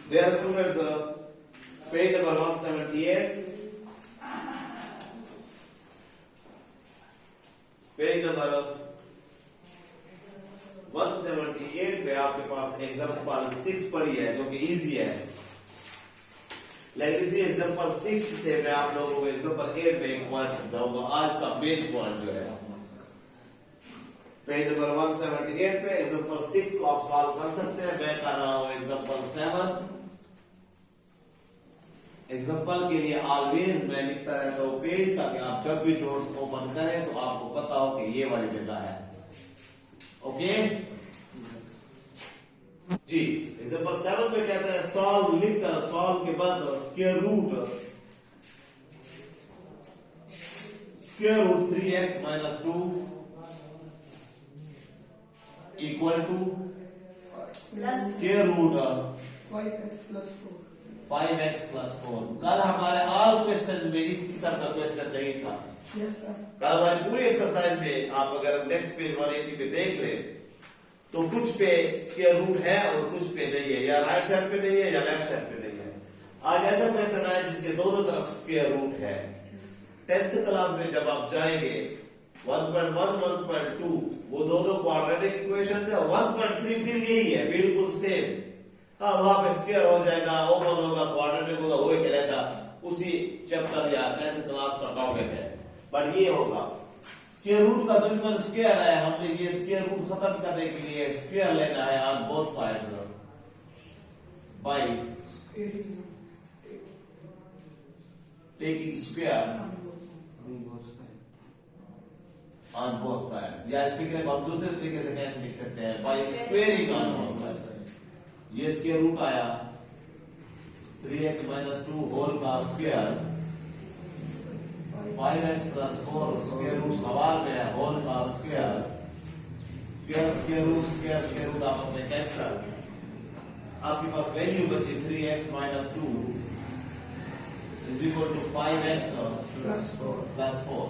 Dear students, page number 178. Page number 178 पे आपके पास example 6 पड़ी है जो कि इजी है। लेकिन इसी एग्जांपल 6 से मैं आप लोगों को एग्जांपल 8 में एक पॉइंट समझाऊंगा। आज का मेन पॉइंट जो है पेज नंबर 178 पे एग्जांपल 6 को आप सॉल्व कर सकते हैं। मैं कर रहा हूं एग्जांपल 7। एग्जांपल के लिए ऑलवेज मैं लिखता रहता हूं पेज, ताकि आप जब भी नोट्स ओपन करें तो आपको पता हो कि ये वाली जगह है। ओके जी। एग्जांपल 7 पे कहता है सॉल्व, लिखकर सॉल्व के बाद square root 3x - 2 equal to square root 5x + 4। कल हमारे ऑल क्वेश्चन में इस किस्म का क्वेश्चन नहीं था। Yes sir. कल हमारी पूरी एक्सरसाइज में आप अगर नेक्स्ट पेज 180 पे देख ले तो कुछ पे स्क्वायर रूट है और कुछ पे नहीं है, या राइट साइड पे नहीं है या लेफ्ट साइड पे नहीं है। आज ऐसा क्वेश्चन है जिसके दोनों तरफ स्क्वायर रूट है। 10th क्लास में जब आप जाएंगे 1.1 1.2 वो दोनों क्वाड्रेटिक इक्वेशन थे, और 1.3 फिर यही है बिल्कुल सेम। हाँ, वहां पे स्क्वायर हो जाएगा, ओपन होगा, क्वाड्रेटिक होगा, वो एक रहेगा उसी चैप्टर या 10th क्लास का टॉपिक है। बट ये होगा स्क्वायर रूट का दुश्मन स्क्वायर है। हमने ये स्क्वायर रूट खत्म करने के लिए स्क्वायर लेना है on both sides by taking square on both sides. या इस फिगर को हम दूसरे तरीके से कैसे लिख सकते हैं, by squaring on both sides. ये स्क्वायर रूट आया 3x - 2 होल का स्क्वायर, 5x + 4 स्क्वायर रूट सवाल में है, होल का स्क्वायर, स्क्वायर रूट आपस में कैंसिल। आपके पास वैल्यू बची 3x - 2 = 5x + 4।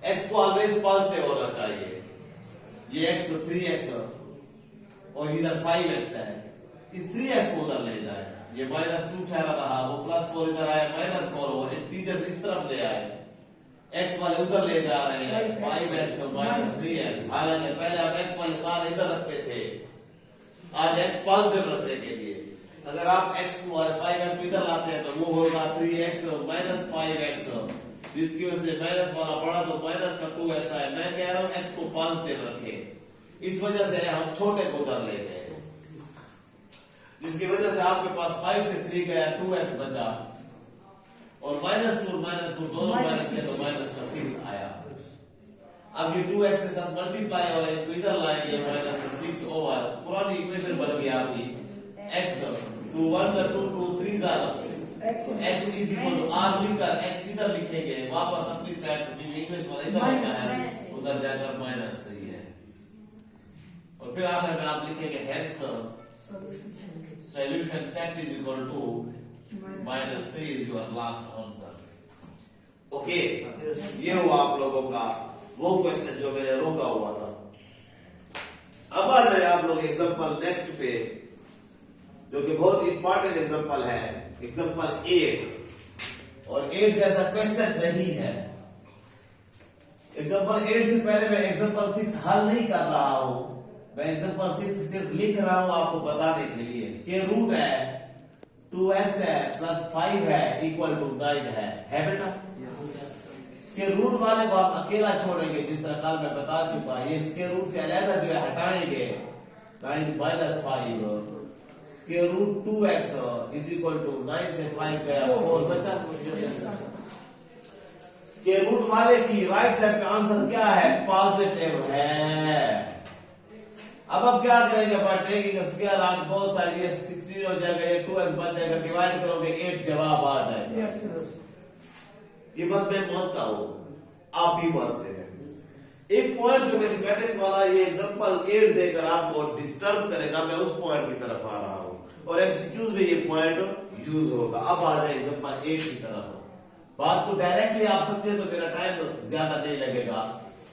x को ऑलवेज पॉजिटिव होना चाहिए। ये x 3x और इधर 5x है, इस 3x को उधर ले जाए, ये -2 ठहरा रहा, वो +4 इधर आया, -4 वो इंटीजर इस तरफ ले आए, x वाले उधर ले जा रहे हैं, 5x - 3x। हालांकि पहले आप x वाले सारे इधर रखते थे, आज x पॉजिटिव रखने के लिए अगर आप x को और 5x को इधर लाते हैं तो वो होगा 3x - 5x, जिसकी वजह से माइनस वाला बड़ा तो माइनस का 2x आए। मैं कह रहा हूं x को पॉजिटिव रखें, इस वजह से हम छोटे को उधर ले गए, जिसकी वजह से आपके पास 5 से 3 गया, 2x बचा, और -2 दोनों माइनस किए तो -6 आया। अब ये 2x के साथ मल्टीप्लाई हो रहा है, इसको इधर लाएंगे, -6 ओवर पुरानी इक्वेशन बन गई आपकी x 2 1 2 2 3 x = r लिखकर x इधर लिखेंगे, वापस अपनी साइड पे इंग्लिश वाला इधर लिखा है, उधर जाकर -3 है, और फिर आखिर में आप लिखेंगे hence solution set is equal to -3 is your last answer. Okay, ये हुआ आप लोगों का वो क्वेश्चन जो मैंने रोका हुआ था। अब आ जाए आप लोग एग्जांपल नेक्स्ट पे, जो कि बहुत इंपॉर्टेंट एग्जांपल है, एग्जांपल 8। और 8 जैसा क्वेश्चन नहीं है। एग्जांपल 8 से पहले मैं एग्जांपल 6 हल नहीं कर रहा हूं, मैं एग्जांपल 6 सिर्फ लिख रहा हूं आपको बताने के लिए। स्क्वायर रूट है 2x है + 5 है इक्वल टू 9 है बेटा। स्क्वायर रूट वाले को आप अकेला छोड़ेंगे, जिस तरह कल मैं बता चुका। ये स्क्वायर रूट से अलग जो है हटाएंगे, 9 - 5 स्क्वायर रूट 2x = 9 से 5 गया 4 बचा। स्क्वायर रूट वाले की राइट साइड पे आंसर क्या है, पॉजिटिव है। अब क्या करेंगे, by taking square on both side, ये 16 हो जाएगा, ये 2x बन जाएगा, डिवाइड करोगे 8 जवाब आ जाएगा। ये बात मैं मानता हूं, आप भी मानते हैं। एक पॉइंट जो मैथमेटिक्स वाला ये एग्जांपल 8 देकर आपको डिस्टर्ब करेगा, मैं उस पॉइंट की तरफ आ रहा हूं, और एमसीक्यूज में ये पॉइंट यूज होगा। अब आ जाए एग्जांपल 8 की तरफ। बात को डायरेक्टली आप समझे तो मेरा टाइम ज्यादा नहीं लगेगा,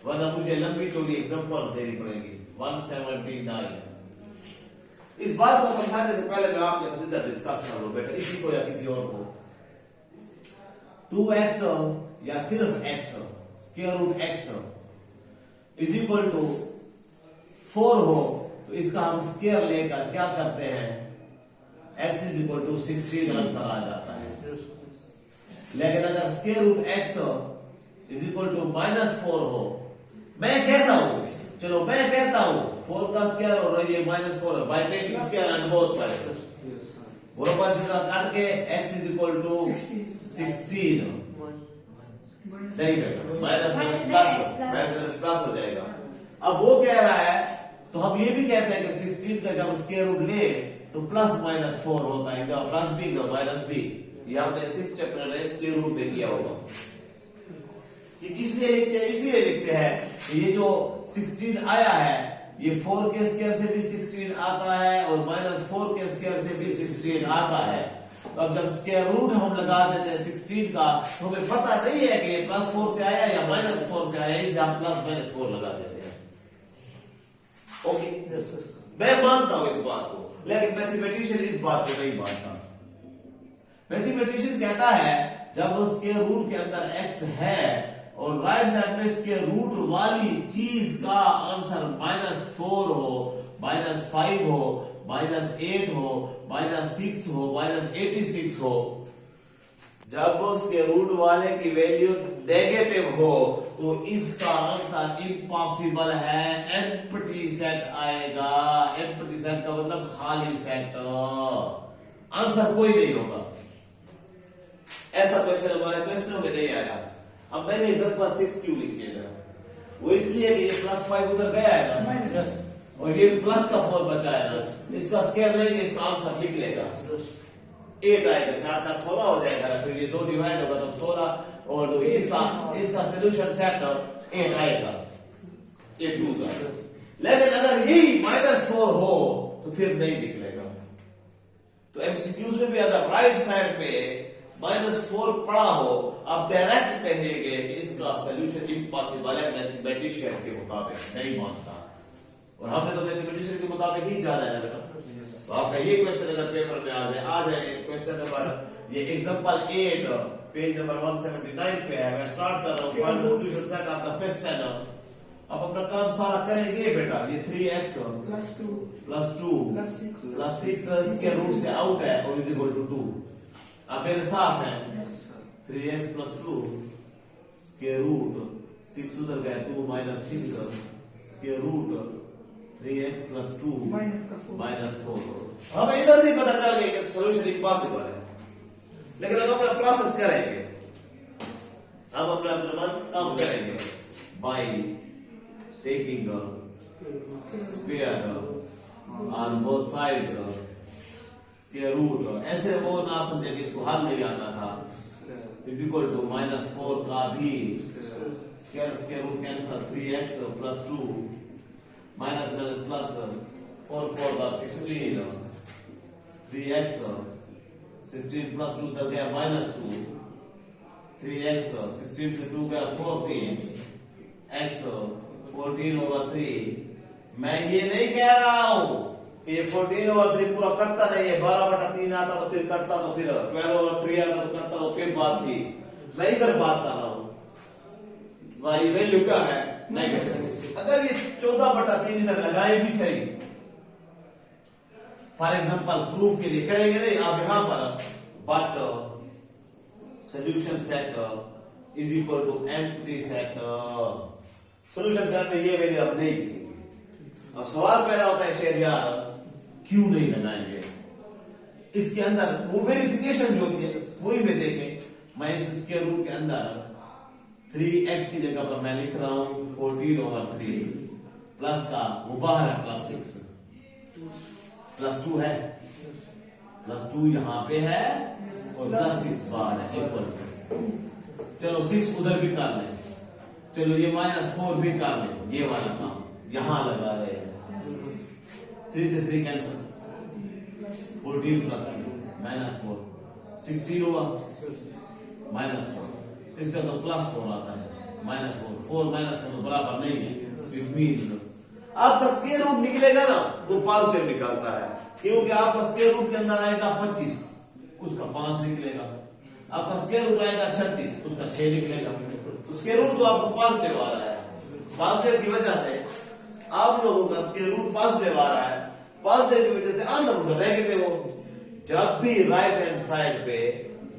वरना मुझे लंबी चौड़ी एग्जांपल्स देनी पड़ेगी। 179 इस बात को समझाने से पहले मैं आपके साथ इधर डिस्कस कर लूं बेटा, इसी को या किसी और को। 2x या सिर्फ x square root x is equal to 4 हो तो इसका हम स्क्वायर लेकर क्या करते हैं, x is equal to 16 answer आ जाता है। लेकिन अगर square root x is equal to -4 हो, मैं कहता हूं, चलो मैं कहता हूं 4 का स्क्वायर और ये -4 bye taking square and both side बराबर जितना काट के x इज इक्वल टू 16 नहीं बेटा, माइनस प्लस हो जाएगा। अब वो कह रहा है तो हम ये भी कहते हैं कि 16 का जब स्क्वायर रूट ले तो +-4 होता है, प्लस बी का माइनस बी। ये हमने 6 चैप्टर में स्क्वायर रूट में किया होगा। ये किस लिए लिखते हैं, इसीलिए लिखते हैं ये जो 16 आया है ये 4 के स्क्वायर से भी 16 आता है और -4 के स्क्वायर से भी 16 आता है। तो अब जब स्क्वायर रूट हम लगा देते हैं 16 का तो हमें पता नहीं है कि ये +4 से आया या -4 से आया, इसलिए हम +-4 लगा देते हैं। ओके, मैं मानता हूं इस बात को, लेकिन मैथमेटिशियन इस बात को नहीं मानता। मैथमेटिशियन कहता है जब उसके रूट के अंदर x है और राइट साइड में इसके रूट वाली चीज का आंसर -4 हो, -5 हो, -8 हो, -6 हो, -86 हो, जब उसके रूट वाले की वैल्यू नेगेटिव हो तो इसका आंसर इम्पॉसिबल है, एम्प्टी सेट आएगा। एम्प्टी सेट का मतलब खाली सेट, आंसर कोई नहीं होगा। ऐसा क्वेश्चन हमारे क्वेश्चनों में नहीं आया। अब मैंने एग्जांपल 6 क्यों लिखी है, वो इसलिए कि ये +5 उधर गया है ना और ये प्लस का 4 बचा है ना, इसका स्क्वायर लेंगे, इसका आंसर ठीक लेगा 8 आएगा, 4 4 16 हो जाएगा, फिर ये 2 डिवाइड होगा तो 16 और इसका सॉल्यूशन सेट 8 आएगा, 8 2 का। लेकिन अगर यही -4 हो तो फिर नहीं निकलेगा। तो एमसीक्यूज में भी अगर राइट साइड पे -4 पड़ा हो, आप डायरेक्ट कहेंगे कि इसका सॉल्यूशन इम्पॉसिबल है मैथमेटिशियन के मुताबिक, नहीं मानता। और हमने तो मैथमेटिशियन के मुताबिक ही जाना है बेटा। तो आपका ये क्वेश्चन अगर पेपर में आ जाए क्वेश्चन नंबर ये एग्जांपल 8 पेज नंबर 179 पे है। मैं स्टार्ट कर रहा हूं, find the solution set of the question. अब अपना काम सारा करेंगे बेटा। ये 3x + 2 + 6 के रूट से आउट है और इज इक्वल टू 2। अब मेरे साथ है 3x + 2 स्क्वायर रूट 6 उधर गया 2 - 6 स्क्वायर रूट 3x + 2 -4। हमें इधर से पता चल गया कि सॉल्यूशन इम्पॉसिबल है। लेकिन अब अपना प्रोसेस करेंगे, हम अपना काम करेंगे by taking square on both sides square root. ऐसे वो ना समझे कि इसको हल नहीं आता था, इज इक्वल टू -4 का भी square root cancel 3x + 2 minus plus 4 4 का 16 3x 16 + 2 तक गया -2 3x 16 से 2 गया 14 x 14/3। मैं ये नहीं कह रहा हूं कि ये 14/3 पूरा कटता नहीं है, 12/3 आता तो फिर कटता, तो फिर 12/3 आता तो कटता, तो फिर बात थी। मैं इधर बात कर रहा हूं भाई वैल्यू क्या है, नहीं कर सकते। अगर ये 14/3 इधर लगाए भी सही, फॉर एग्जांपल प्रूफ के लिए करेंगे नहीं आप यहां पर, but solution set is equal to empty set. Solution set में ये वैल्यू अब नहीं लिखेंगे। अब सवाल पैदा होता है शेर यार क्यों नहीं लगाएंगे, इसके अंदर वो वेरिफिकेशन जो होती है वही में देखें। मैं इस स्क्वायर रूट के अंदर 3x की जगह पर मैं लिख रहा हूं 14/3 प्लस का वो बाहर है +6 +2 है, +2 यहां पे है और +6 बाहर है इक्वल। चलो 6 उधर भी कर लें, चलो ये -4 भी कर लें, ये वाला काम यहां लगा रहे हैं। 3 से 3 कैंसिल, 14 + 2 -4 16 हुआ -4, इसका तो +4 आता है, -4 4 -4 तो बराबर नहीं है। इट मींस आपका स्क्वायर रूट निकलेगा ना वो पॉजिटिव निकलता है, क्योंकि आपका स्क्वायर रूट के अंदर आएगा 25, उसका 5 निकलेगा। आपका स्क्वायर रूट आएगा 36, उसका 6 निकलेगा। तो स्क्वायर रूट तो आपको पॉजिटिव आ रहा है, पॉजिटिव की वजह से आप लोगों का स्क्वायर रूट पॉजिटिव आ रहा है, पॉजिटिव की वजह से आंसर उनका नेगेटिव हो। जब भी राइट हैंड साइड पे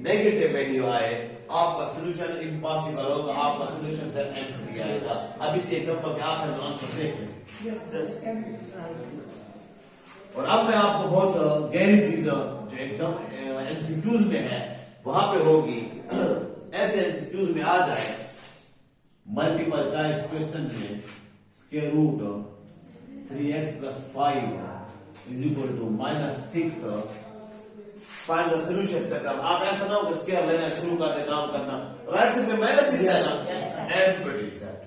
नेगेटिव वैल्यू आए आपका सॉल्यूशन इम्पॉसिबल होगा, आपका सॉल्यूशन से एम्प्टी आएगा। अब इसी एग्जांपल के आखिर में आंसर देखें। और अब मैं आपको बहुत गहरी चीज जो एग्जाम एमसीक्यूज में है वहां पे होगी, ऐसे एमसीक्यूज में आ जाए मल्टीपल चॉइस क्वेश्चन में square root 3x + 5 = -6 find the solution set. अब आप ऐसा ना हो कि स्क्वायर लेना शुरू कर दे काम करना, राइट साइड में -6 है ना, एम्प्टी सेट,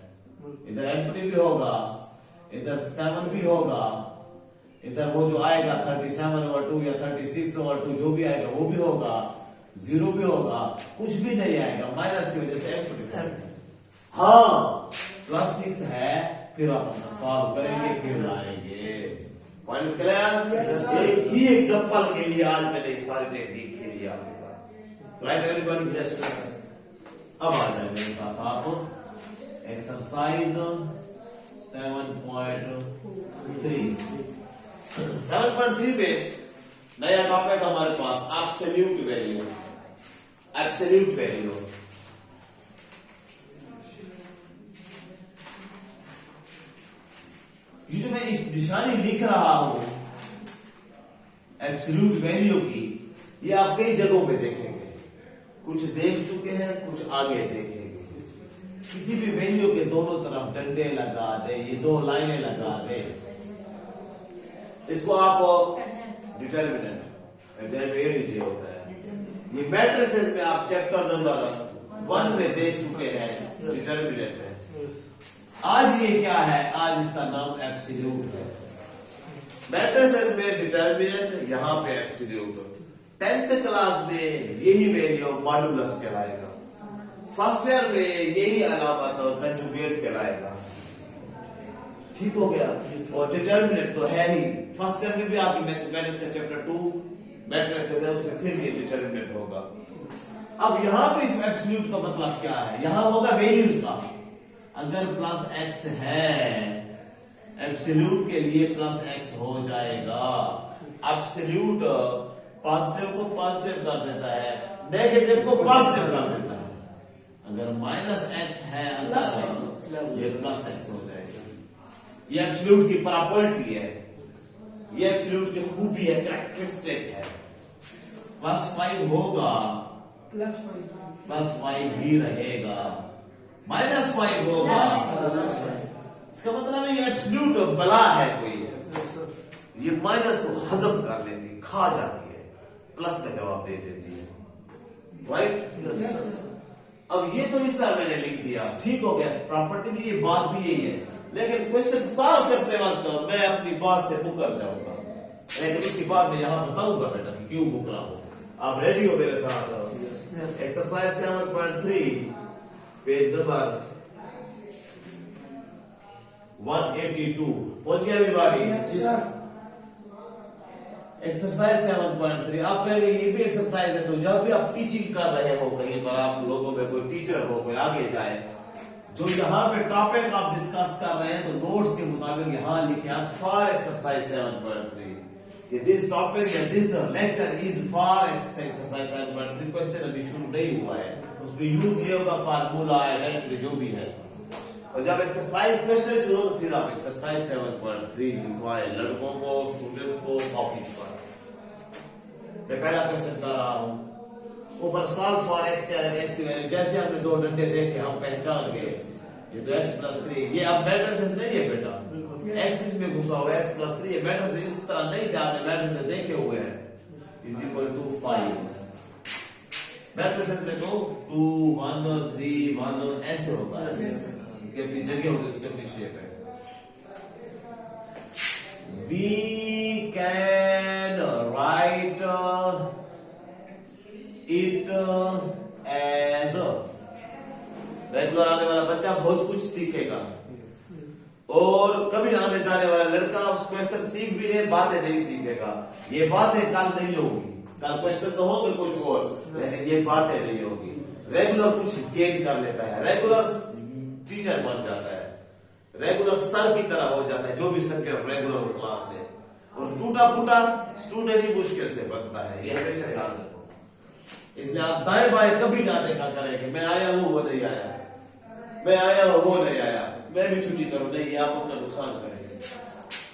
इधर एम्प्टी भी होगा, इधर 7 भी होगा, इधर वो जो आएगा 37/2 या 36/2 जो भी आएगा वो भी होगा, 0 भी होगा, कुछ भी नहीं आएगा माइनस की वजह से एम्प्टी सेट। हाँ +6 है, फिर आप अपना सॉल्व करेंगे, फिर आएंगे पॉइंट्स क्लियर। एक ही एग्जांपल के लिए आज मैंने एक सारी टेक्निक खेली आपके साथ, राइट एवरीबॉडी। अब आ जाए मेरे साथ आप एक्सरसाइज 7.3 पे नया टॉपिक हमारे पास एब्सोल्यूट वैल्यू। एब्सोल्यूट वैल्यू ये जो मैं इस निशानी लिख रहा हूं एब्सोल्यूट वैल्यू की, ये आप कई जगहों पे देखेंगे, कुछ देख चुके हैं, कुछ आगे देखेंगे। किसी भी वैल्यू के दोनों तरफ डंडे लगा दे, ये 2 लाइनें लगा दे, इसको आप डिटरमिनेंट होता है। ये मैट्रिसेस में आप चैप्टर नंबर 1 में देख चुके हैं, डिटरमिनेंट है। आज ये क्या है, आज इसका नाम एब्सोल्यूट है। मैट्रिसेस में डिटरमिनेंट, यहाँ पे एब्सोल्यूट। 10th क्लास में यही वैल्यू मॉडुलस कहलाएगा, फर्स्ट ईयर में यही अलामत कंजुगेट कहलाएगा। ठीक हो गया। और डिटरमिनेंट तो है ही, फर्स्ट ईयर में भी आपकी मैथमेटिक्स का चैप्टर 2 मैट्रिसेस है, उसमें फिर ये डिटरमिनेंट होगा। अब यहाँ पे इस एब्सोल्यूट का मतलब क्या है, यहाँ होगा वैल्यूज का। अगर +x है एब्सोल्यूट के लिए +x हो जाएगा। एब्सोल्यूट पॉजिटिव को पॉजिटिव कर देता है, नेगेटिव को पॉजिटिव कर देता है। अगर -x है अगर ये +x हो जाएगा। ये एब्सोल्यूट की प्रॉपर्टी है, ये एब्सोल्यूट की खूबी है, कैरेक्टरिस्टिक है। +5 होगा, +5 ही रहेगा, -5 होगा, इसका मतलब ये एब्सोल्यूट बला है कोई, ये माइनस को हजम कर लेती, खा जाती है, प्लस का जवाब दे देती है, राइट। अब ये तो इस तरह मैंने लिख दिया, ठीक हो गया, प्रॉपर्टी भी ये बात भी यही है, लेकिन क्वेश्चन सॉल्व करते वक्त मैं अपनी बात से मुकर जाऊंगा, लेकिन उसकी बात मैं यहाँ बताऊंगा बेटा कि क्यों मुकरा हूं। आप रेडी हो मेरे साथ? एक्सरसाइज 7.3 पेज नंबर 182 पहुंच गया एवरीबॉडी? एक्सरसाइज 7.3 आप कहेंगे ये भी एक्सरसाइज है, तो जब भी आप टीचिंग कर रहे हो कहीं पर, आप लोगों में कोई टीचर हो, कोई आगे जाए, जो यहाँ पे टॉपिक आप डिस्कस कर रहे हैं तो नोट्स के मुताबिक यहाँ लिखे आप फॉर एक्सरसाइज 7.3 कि दिस टॉपिक या this lecture is for exercise 7.3। Question अभी शुरू नहीं हुआ है, उसमें यूज ये होगा फार्मूला आइडेंटिटी जो भी है, और जब एक्सरसाइज क्वेश्चन शुरू हो तो फिर आप एक्सरसाइज 7.3 लिखवाए लड़कों को, स्टूडेंट्स को कॉपीज पर। मैं पहला क्वेश्चन कर रहा हूं, ऊपर सॉल्व फॉर एक्स के एक्चुअली जैसे हमने 2 डंडे देखे हम पहचान गए, ये तो x+3, ये अब मैट्रिसेस नहीं है बेटा, x इसमें घुसा हुआ है, x+3 ये मैट्रिसेस इस तरह नहीं थे, आपने मैट्रिसेस देखे हुए हैं, = 5 मैट्रिसेस देखो 2 1 3 1 ऐसे होता है, उनकी अपनी जगह होती है, उसकी अपनी शेप है। We can write it as regular आने वाला बच्चा बहुत कुछ सीखेगा। और कभी आने जाने वाला लड़का क्वेश्चन सीख भी ले, बातें नहीं सीखेगा। ये बातें कल नहीं होगी, कल क्वेश्चन तो होंगे कुछ और, लेकिन ये बातें नहीं होगी। रेगुलर कुछ गेन कर लेता है, रेगुलर टीचर बन जाता है, रेगुलर सर की तरह हो जाता है, जो भी सर के रेगुलर क्लास ले। और टूटा फूटा स्टूडेंट ही मुश्किल से बनता है, ये हमेशा याद रखो। इसलिए आप दाएं बाएं कभी ना देखा करें कि मैं आया हूं वो नहीं आया, मैं आया हूं वो नहीं आया, मैं भी छुट्टी करूं, नहीं, ये आप अपना नुकसान करेंगे।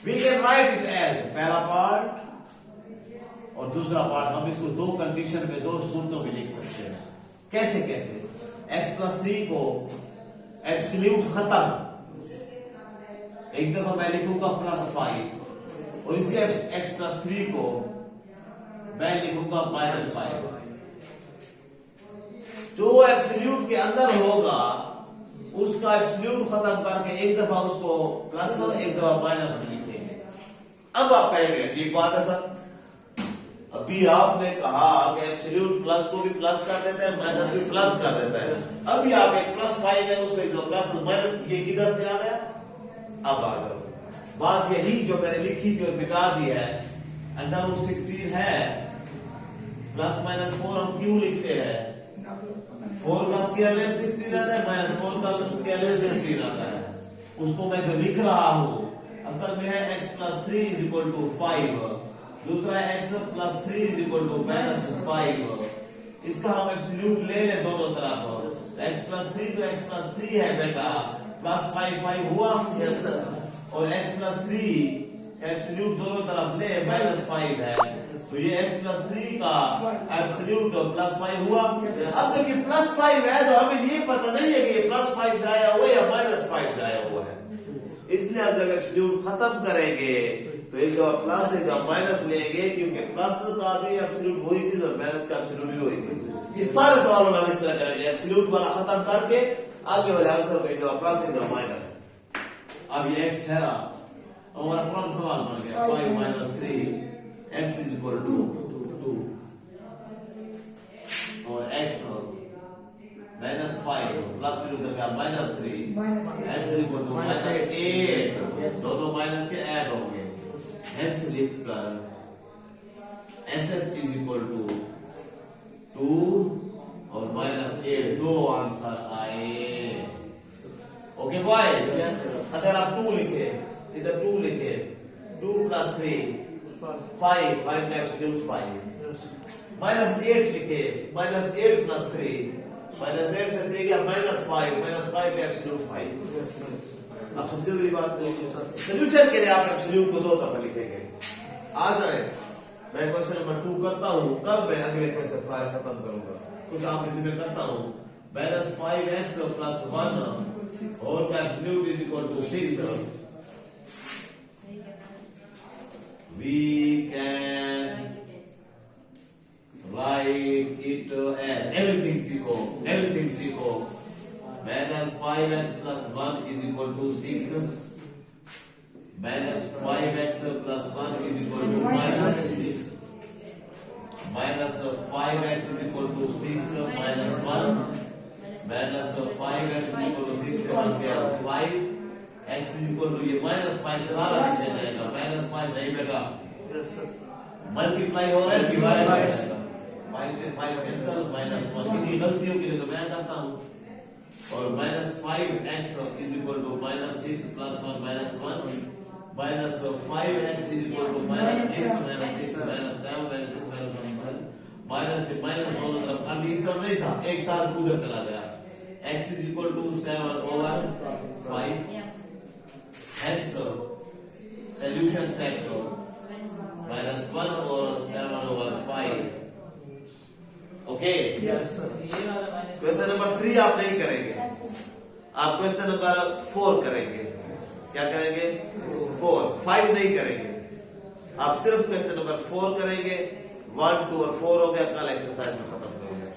We can write it as पहला पार्ट और दूसरा पार्ट, हम इसको दो कंडीशन में, दो सूरतों में लिख सकते हैं। कैसे कैसे? x+3 को एब्सोल्यूट खत्म, एक दफा मैं लिखूंगा +5 और इसी x+3 को मैं लिखूंगा -5। जो एब्सोल्यूट के अंदर होगा उसका एब्सोल्यूट खत्म करके एक दफा उसको प्लस और एक दफा माइनस में लिखेंगे। अब आप कहेंगे ठीक बात है सर, अभी आपने कहा कि एब्सोल्यूट प्लस को भी प्लस कर देता है, माइनस भी प्लस कर देता है, अभी आप एक +5 है उसको एक प्लस माइनस ये किधर से आ गया? अब आ गया। बात यही जो मैंने लिखी थी और मिटा दी है, √16 है, +-4 हम क्यों लिखते हैं? 4 का स्क्वायर 16 आता है, -4 का स्क्वायर 16 आता है। उसको मैं जो लिख रहा हूं असल में है x+3 = 5, दूसरा है x+3 = -5। इसका हम एब्सोल्यूट ले ले दोनों तरफ, x+3 तो x+3 है बेटा, +5 हुआ, यस सर, और x+3 एब्सोल्यूट दोनों तरफ ले -5 है, तो ये x+3 का एब्सोल्यूट +5 हुआ। अब जब ये +5 है तो हमें ये पता नहीं है कि ये +5 से आया हुआ या -5 से आया हुआ है, इसलिए आप जब एब्सोल्यूट खत्म करेंगे तो एक दफा प्लस एक दफा माइनस लेंगे, क्योंकि प्लस का भी एब्सोल्यूट वही चीज और माइनस का एब्सोल्यूट भी वही चीज। ये सारे सवालों में हम इस तरह करेंगे, एब्सोल्यूट वाला खत्म करके आगे वाले आंसर को एक दफा प्लस एक दफा माइनस। अब ये x ठहरा, हमारा पूरा सवाल बन गया 5 - 3 x = 2 और x -5 प्लस फिर उधर का -3 x = -8, दोनों माइनस के ऐड होंगे, हेंस लिखकर SS = 2 और -8 दो आंसर आए। ओके बॉयज, अगर आप 2 लिखे, इधर 2 लिखे, 2 + 3 5 में एब्सोल्यूट 5, -8 लिखे, -8 + 3 -8 से 3 गया -5 में एब्सोल्यूट 5। आप समझे मेरी बात को? सॉल्यूशन के लिए आप एब्सोल्यूट को 2 दफा लिखेंगे। आ जाए, मैं क्वेश्चन नंबर 2 करता हूं, कल मैं अगले क्वेश्चन सारे खत्म करूंगा, कुछ आप इसी में करता हूं। -5x + 1 और का absolute = 6। We can write it as everything सीखो, -5x + 1 = 6, -5x + 1 = -6, -5x = 6 -1, -5x = 6 5 x ये -5 सारा नीचे जाएगा, -5 नहीं बेटा, मल्टीप्लाई हो रहा है, डिवाइड हो जाएगा, 5 से 5 कैंसिल, -1 कितनी गलतियों के लिए तो मैं करता हूं, और -5x = -6 + 1 -1 -5x = -6 -6 -7 -6 माइनस से माइनस दोनों तरफ, अभी इधर नहीं था, एक तार उधर चला गया, x = 7/5, hence solution set -1 और 7/5। ओके, क्वेश्चन नंबर 3 आप नहीं करेंगे, आप क्वेश्चन नंबर 4 करेंगे। क्या करेंगे? 4, 5 नहीं करेंगे, आप सिर्फ क्वेश्चन नंबर 4 करेंगे। 1, 2 और 4 हो गया, कल एक्सरसाइज में खत्म करेंगे।